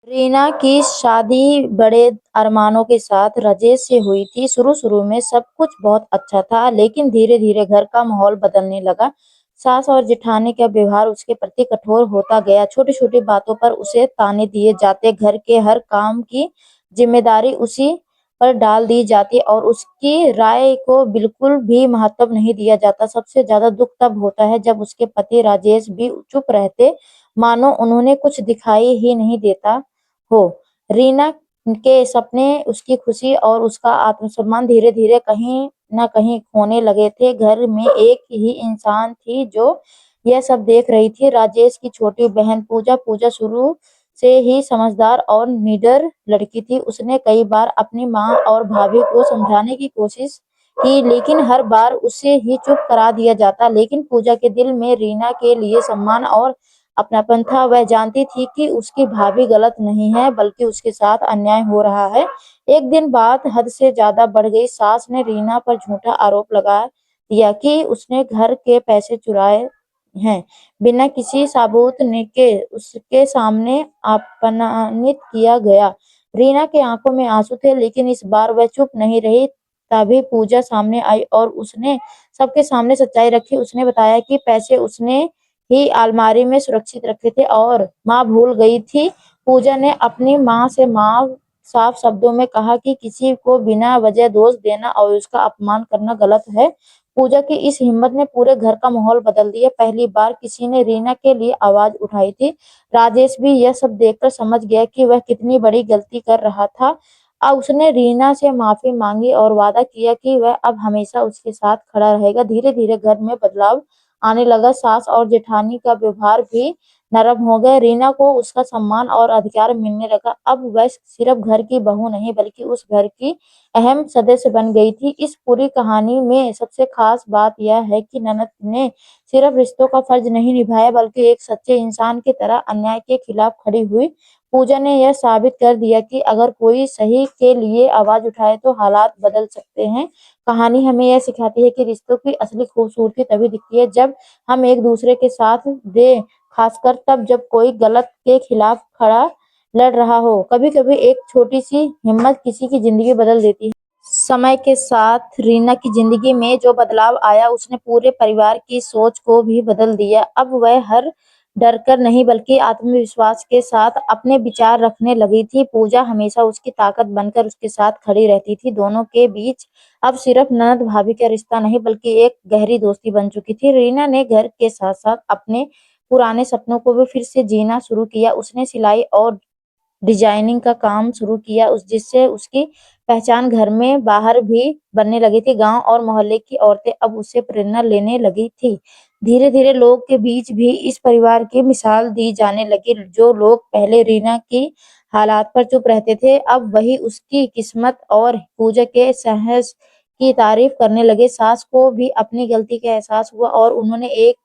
रीना की शादी बड़े अरमानों के साथ राजेश से हुई थी। शुरू-शुरू में सब कुछ बहुत अच्छा था, लेकिन धीरे-धीरे घर का माहौल बदलने लगा। सास और जेठानी का व्यवहार उसके प्रति कठोर होता गया। छोटी-छोटी बातों पर उसे ताने दिए जाते, घर के हर काम की जिम्मेदारी उसी पर डाल दी जाती और उसकी राय को बिल्कुल भी महत्व नहीं दिया जाता। सबसे ज्यादा दुख तब होता है जब उसके पति राजेश भी चुप रहते, मानो उन्होंने कुछ दिखाई ही नहीं देता हो। रीना के सपने, उसकी खुशी और उसका आत्मसम्मान धीरे-धीरे कहीं न कहीं खोने लगे थे। घर में एक ही इंसान थी जो यह सब देख रही थी, राजेश की छोटी बहन पूजा। पूजा शुरू से ही समझदार और निडर लड़की थी। उसने कई बार अपनी माँ और भाभी को समझाने की कोशिश की, लेकिन हर बार उसे ही चुप करा दिया जाता। लेकिन पूजा के दिल में रीना के लिए सम्मान और अपनापन था। वह जानती थी कि उसकी भाभी गलत नहीं है, बल्कि उसके साथ अन्याय हो रहा है। एक दिन बात हद से ज्यादा बढ़ गई। सास ने रीना पर झूठा आरोप लगा दिया कि उसने घर के पैसे चुराए हैं। बिना किसी सबूत के उसके सामने अपमानित किया गया। रीना की आंखों में आंसू थे, लेकिन इस बार वह चुप नहीं रही। तभी पूजा सामने आई और उसने सबके सामने सच्चाई रखी। उसने बताया कि पैसे उसने ही अलमारी में सुरक्षित रखे थे और माँ भूल गई थी। पूजा ने अपनी माँ से साफ शब्दों में कहा कि किसी को बिना वजह दोष देना और उसका अपमान करना गलत है। पूजा की इस हिम्मत ने पूरे घर का माहौल बदल दिया। पहली बार किसी ने रीना के लिए आवाज उठाई थी। राजेश भी यह सब देखकर समझ गया कि वह कितनी बड़ी गलती कर रहा था। अब उसने रीना से माफी मांगी और वादा किया कि वह अब हमेशा उसके साथ खड़ा रहेगा। धीरे-धीरे घर में बदलाव आने लगा। सास और जेठानी का व्यवहार भी नरम हो गया। रीना को उसका सम्मान और अधिकार मिलने लगा। अब वह सिर्फ घर की बहू नहीं, बल्कि उस घर की अहम सदस्य बन गई थी। इस पूरी कहानी में सबसे खास बात यह है कि ननद ने सिर्फ रिश्तों का फर्ज नहीं निभाया, बल्कि एक सच्चे इंसान की तरह अन्याय के खिलाफ खड़ी हुई। पूजा ने यह साबित कर दिया कि अगर कोई सही के लिए आवाज उठाए तो हालात बदल सकते हैं। कहानी हमें यह सिखाती है कि रिश्तों की असली खूबसूरती तभी दिखती है जब हम एक दूसरे के साथ दें, खासकर तब जब कोई गलत के खिलाफ खड़ा लड़ रहा हो। कभी-कभी एक छोटी सी हिम्मत किसी की जिंदगी बदल देती है। समय के साथ रीना की जिंदगी में जो बदलाव आया, उसने पूरे परिवार की सोच को भी बदल दिया। अब वह हर डर कर नहीं, बल्कि आत्मविश्वास के साथ अपने विचार रखने लगी थी। पूजा हमेशा उसकी ताकत बनकर उसके साथ खड़ी रहती थी। दोनों के बीच अब सिर्फ ननद भाभी का रिश्ता नहीं, बल्कि एक गहरी दोस्ती बन चुकी थी। रीना ने घर के साथ-साथ अपने पुराने सपनों को भी फिर से जीना शुरू किया। उसने सिलाई और डिजाइनिंग का काम शुरू किया, जिससे उसकी पहचान घर में बाहर भी बनने लगी थी। गांव और मोहल्ले की औरतें अब उससे प्रेरणा लेने लगी थी। धीरे-धीरे लोग के बीच भी इस परिवार की मिसाल दी जाने लगी। जो लोग पहले रीना की हालात पर चुप रहते थे, अब वही उसकी किस्मत और पूजा के साहस की तारीफ करने लगे। सास को भी अपनी गलती का एहसास हुआ और उन्होंने एक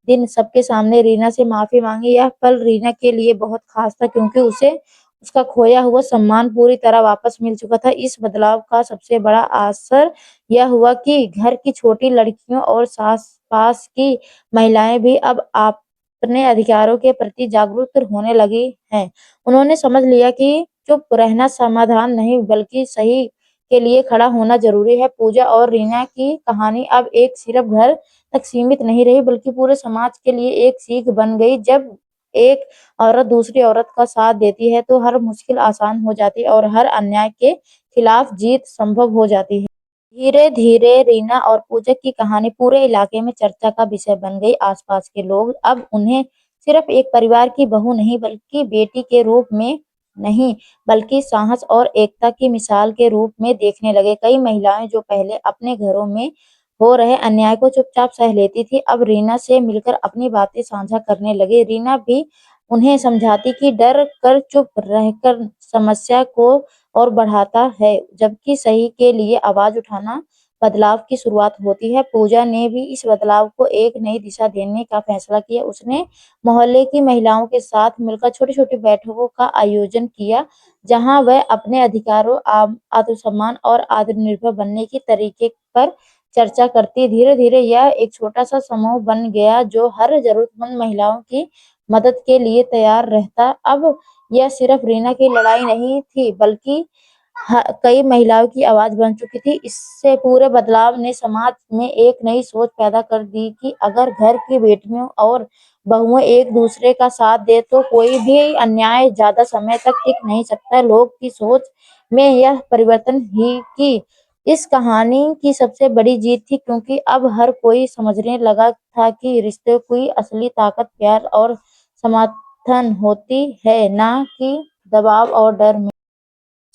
दिन सबके सामने रीना से माफी मांगी। यह पल रीना के लिए बहुत खास था, क्योंकि उसे उसका खोया हुआ सम्मान पूरी तरह वापस मिल चुका था। इस बदलाव का सबसे बड़ा असर यह हुआ कि घर की छोटी लड़कियों और आस-पास की महिलाएं भी अब अपने अधिकारों के प्रति जागरूक होने लगी हैं। उन्होंने समझ लिया कि चुप रहना समाधान नहीं, बल्कि सही के लिए खड़ा होना जरूरी है। पूजा और रीना की कहानी अब एक सिर्फ घर तक सीमित नहीं रही, बल्कि पूरे समाज के लिए एक सीख बन गई। जब एक औरत दूसरी औरत का साथ देती है, तो हर मुश्किल आसान हो जाती है और हर अन्याय के खिलाफ जीत संभव हो जाती है। धीरे-धीरे रीना और पूजा की कहानी पूरे इलाके में चर्चा का विषय बन गई। आसपास के लोग अब उन्हें सिर्फ एक परिवार की बहू नहीं, बल्कि बेटी के रूप में नहीं, बल्कि साहस और एकता की मिसाल के रूप में देखने लगे। कई महिलाएं जो पहले अपने घरों में हो रहे अन्याय को चुपचाप सह लेती थी, अब रीना से मिलकर अपनी बातें साझा करने लगे। रीना भी उन्हें समझाती कि डर कर चुप रहकर समस्या को और बढ़ाता है, जबकि सही के लिए आवाज उठाना बदलाव की शुरुआत होती है। पूजा ने भी इस बदलाव को एक नई दिशा देने का फैसला किया। उसने मोहल्ले की महिलाओं के साथ मिलकर छोटी-छोटी बैठकों का आयोजन किया, जहां वह अपने अधिकारों, आत्मसम्मान और आत्मनिर्भर बनने के तरीके पर चर्चा करती। धीरे-धीरे यह एक छोटा-सा समूह बन गया जो हर जरूरतमंद महिलाओं की मदद के लिए तैयार रहता। अब यह सिर्फ रीना की लड़ाई नहीं थी बल्कि कई महिलाओं की आवाज बन चुकी थी। इससे पूरे बदलाव ने समाज में एक नई सोच पैदा कर दी कि अगर घर की बेटियों और बहुएं एक दूसरे का साथ दे तो कोई भी अन्याय ज्यादा समय तक टिक नहीं सकता। लोग की सोच में यह परिवर्तन ही की इस कहानी की सबसे बड़ी जीत थी, क्योंकि अब हर कोई समझने लगा था कि रिश्ते की असली ताकत प्यार और समर्थन होती है, ना कि दबाव और डर में।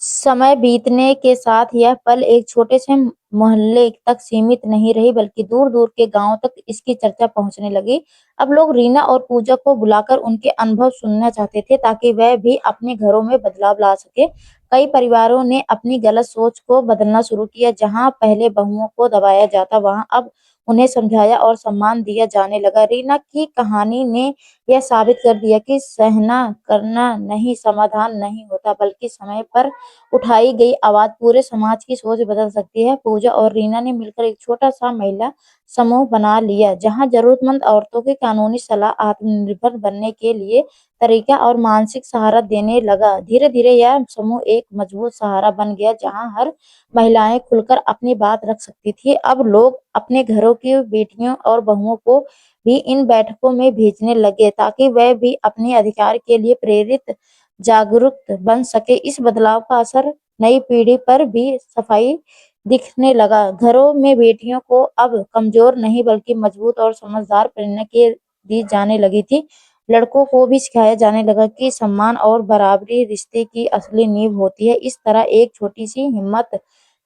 समय बीतने के साथ यह पल एक छोटे से मोहल्ले तक सीमित नहीं रही बल्कि दूर-दूर के गांवों तक इसकी चर्चा पहुंचने लगी। अब लोग रीना और पूजा को बुलाकर उनके अनुभव सुनना चाहते थे ताकि वह भी अपने घरों में बदलाव ला सके। कई परिवारों ने अपनी गलत सोच को बदलना शुरू किया। जहां पहले बहुओं को दबाया जाता वहां अब उन्हें समझाया और सम्मान दिया जाने लगा। रीना की कहानी ने यह साबित कर दिया कि सहना करना नहीं समाधान नहीं होता, बल्कि समय पर उठाई गई आवाज पूरे समाज की सोच बदल सकती है। पूजा और रीना ने मिलकर एक छोटा सा महिला समूह बना लिया, जहां जरूरतमंद औरतों की कानूनी सलाह, आत्मनिर्भर बनने के लिए तरीका और मानसिक सहारा देने लगा। धीरे धीरे यह समूह एक मजबूत सहारा बन गया, जहां हर महिलाएं खुलकर अपनी बात रख सकती थी। अब लोग अपने घरों की बेटियों और बहुओं को भी इन बैठकों में भेजने लगे ताकि वह भी अपने अधिकार के लिए प्रेरित जागरूक बन सके। इस बदलाव का असर नई पीढ़ी पर भी सफाई दिखने लगा। घरों में बेटियों को अब कमजोर नहीं बल्कि मजबूत और समझदार प्रेरणा के दी जाने लगी थी। लड़कों को भी सिखाया जाने लगा कि सम्मान और बराबरी रिश्ते की असली नींव होती है। इस तरह एक छोटी सी हिम्मत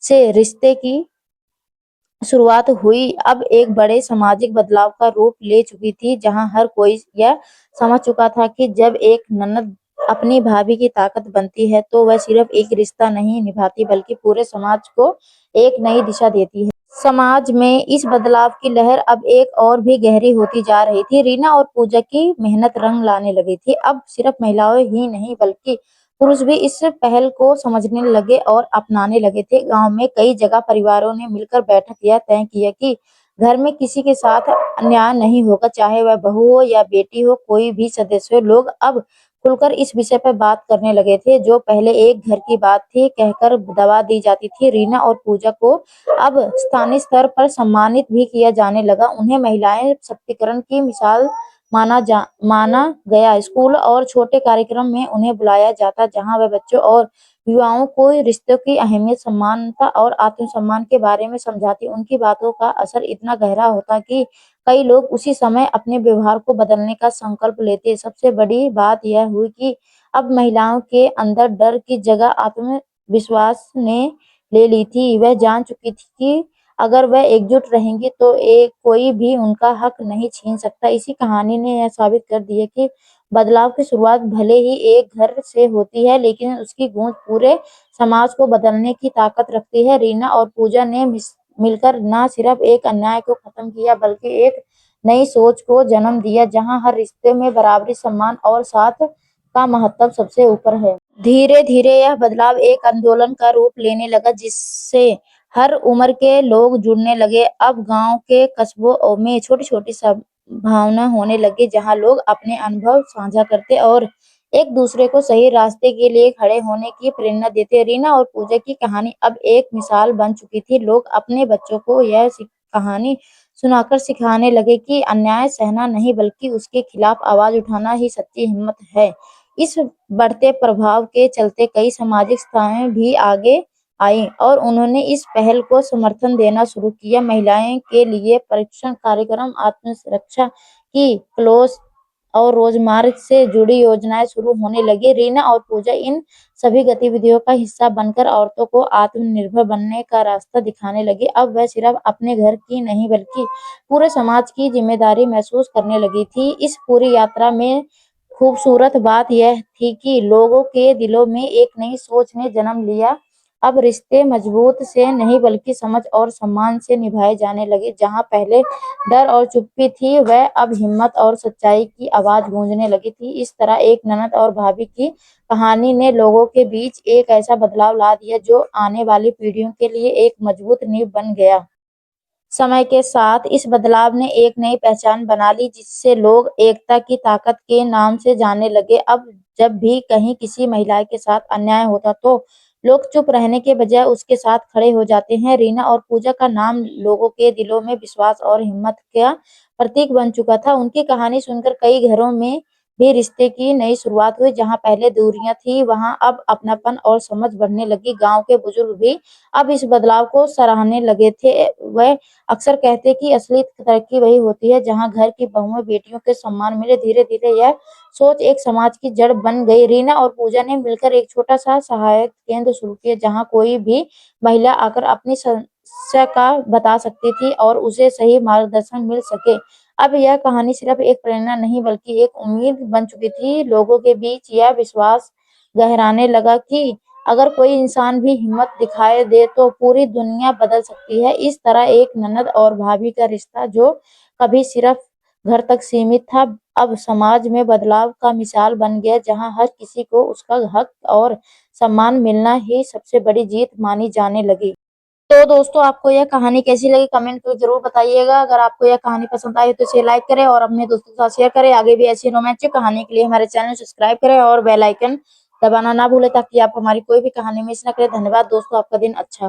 से रिश्ते की शुरुआत हुई अब एक बड़े सामाजिक बदलाव का रूप ले चुकी थी, जहां हर कोई यह समझ चुका था कि जब एक ननद अपनी भाभी की ताकत बनती है तो वह सिर्फ एक रिश्ता नहीं निभाती बल्कि पूरे समाज को एक नई दिशा देती है। समाज में इस बदलाव की लहर अब एक और भी गहरी होती जा रही थी। रीना और पूजा की मेहनत रंग लाने लगी थी। अब सिर्फ महिलाएं ही नहीं बल्कि पुरुष भी इस पहल को समझने लगे और अपनाने लगे थे। गांव में कई जगह परिवारों ने मिलकर बैठक यह तय किया कि घर में किसी के साथ अन्याय नहीं होगा, चाहे वह बहू हो या बेटी हो, कोई भी सदस्य हो। लोग अब खुलकर इस विषय पर बात करने लगे थे, जो पहले एक घर की बात थी कहकर दबा दी जाती थी। रीना और पूजा को अब स्थानीय स्तर पर सम्मानित भी किया जाने लगा। उन्हें महिलाएं सशक्तिकरण की मिसाल माना गया। स्कूल और छोटे कार्यक्रम में उन्हें बुलाया जाता, जहां वह बच्चों और युवाओं को रिश्तों की अहमियत, समानता और आत्मसम्मान के बारे में समझाती। उनकी बातों का असर इतना गहरा होता कि कई लोग उसी समय अपने व्यवहार को बदलने का संकल्प लेते। सबसे बड़ी बात यह हुई कि अब महिलाओं के अंदर डर की जगह आत्मविश्वास ने ले ली थी। वह जान चुकी थी कि अगर वह एकजुट रहेंगी तो एक कोई भी उनका हक नहीं छीन सकता। इसी कहानी ने यह साबित कर दिया कि बदलाव की शुरुआत भले ही एक घर से होती है, लेकिन उसकी गूंज पूरे समाज को बदलने की ताकत रखती है। रीना और पूजा ने मिलकर न सिर्फ एक अन्याय को खत्म किया बल्कि एक नई सोच को जन्म दिया, जहां हर रिश्ते में बराबरी, सम्मान और साथ का महत्व सबसे ऊपर है। धीरे धीरे यह बदलाव एक आंदोलन का रूप लेने लगा, जिससे हर उम्र के लोग जुड़ने लगे। अब गांव के कस्बों में छोटी छोटी सभाएं होने लगी, जहां लोग अपने अनुभव साझा करते और एक दूसरे को सही रास्ते के लिए खड़े होने की प्रेरणा देते। रीना और पूजा की कहानी अब एक मिसाल बन चुकी थी। लोग अपने बच्चों को यह कहानी सुनाकर सिखाने लगे कि अन्याय सहना नहीं बल्कि उसके खिलाफ आवाज उठाना ही सच्ची हिम्मत है। इस बढ़ते प्रभाव के चलते कई सामाजिक संस्थाएं भी आगे आईं और उन्होंने इस पहल को समर्थन देना शुरू किया। महिलाएं के लिए प्रशिक्षण कार्यक्रम, आत्मरक्षा की क्लास और रोजगार से जुड़ी योजनाएं शुरू होने लगी। रीना और पूजा इन सभी गतिविधियों का हिस्सा बनकर औरतों को आत्मनिर्भर बनने का रास्ता दिखाने लगी। अब वह सिर्फ अपने घर की नहीं बल्कि पूरे समाज की जिम्मेदारी महसूस करने लगी थी। इस पूरी यात्रा में खूबसूरत बात यह थी कि लोगों के दिलों में एक नई सोच ने जन्म लिया। अब रिश्ते मजबूत से नहीं बल्कि समझ और सम्मान से निभाए जाने लगे। जहां पहले डर और चुप्पी थी, वह अब हिम्मत और सच्चाई की आवाज गूंजने लगी थी। इस तरह एक ननद और भाभी की कहानी ने लोगों के बीच एक ऐसा बदलाव ला दिया जो आने वाली पीढ़ियों के लिए एक मजबूत नींव बन गया। समय के साथ इस बदलाव ने एक नई पहचान बना ली, जिससे लोग एकता की ताकत के नाम से जानने लगे। अब जब भी कहीं किसी महिला के साथ अन्याय होता तो लोग चुप रहने के बजाय उसके साथ खड़े हो जाते हैं। रीना और पूजा का नाम लोगों के दिलों में विश्वास और हिम्मत का प्रतीक बन चुका था। उनकी कहानी सुनकर कई घरों में भी रिश्ते की नई शुरुआत हुई। जहाँ पहले दूरियां थी, वहां अब अपनापन और समझ बढ़ने लगी। गांव के बुजुर्ग भी अब इस बदलाव को सराहने लगे थे। वह अक्सर कहते कि असली तरक्की वही होती है जहां घर की बहुओं बेटियों के सम्मान मिले। धीरे धीरे यह सोच एक समाज की जड़ बन गई। रीना और पूजा ने मिलकर एक छोटा सा सहायक केंद्र शुरू किया, जहां कोई भी महिला आकर अपनी समस्या का बता सकती थी और उसे सही मार्गदर्शन मिल सके। अब यह कहानी सिर्फ एक प्रेरणा नहीं बल्कि एक उम्मीद बन चुकी थी। लोगों के बीच यह विश्वास गहराने लगा कि अगर कोई इंसान भी हिम्मत दिखाए दे तो पूरी दुनिया बदल सकती है। इस तरह एक ननद और भाभी का रिश्ता, जो कभी सिर्फ घर तक सीमित था, अब समाज में बदलाव का मिसाल बन गया, जहां हर किसी को उसका हक और सम्मान मिलना ही सबसे बड़ी जीत मानी जाने लगी। तो दोस्तों, आपको यह कहानी कैसी लगी कमेंट करके जरूर बताइएगा। अगर आपको यह कहानी पसंद आई तो इसे लाइक करें और अपने दोस्तों के साथ शेयर करें। आगे भी ऐसी रोमांचक कहानी के लिए हमारे चैनल सब्सक्राइब करें और बेल आइकन दबाना ना भूलें, ताकि आप हमारी कोई भी कहानी मिस ना करें। धन्यवाद दोस्तों, आपका दिन अच्छा हो।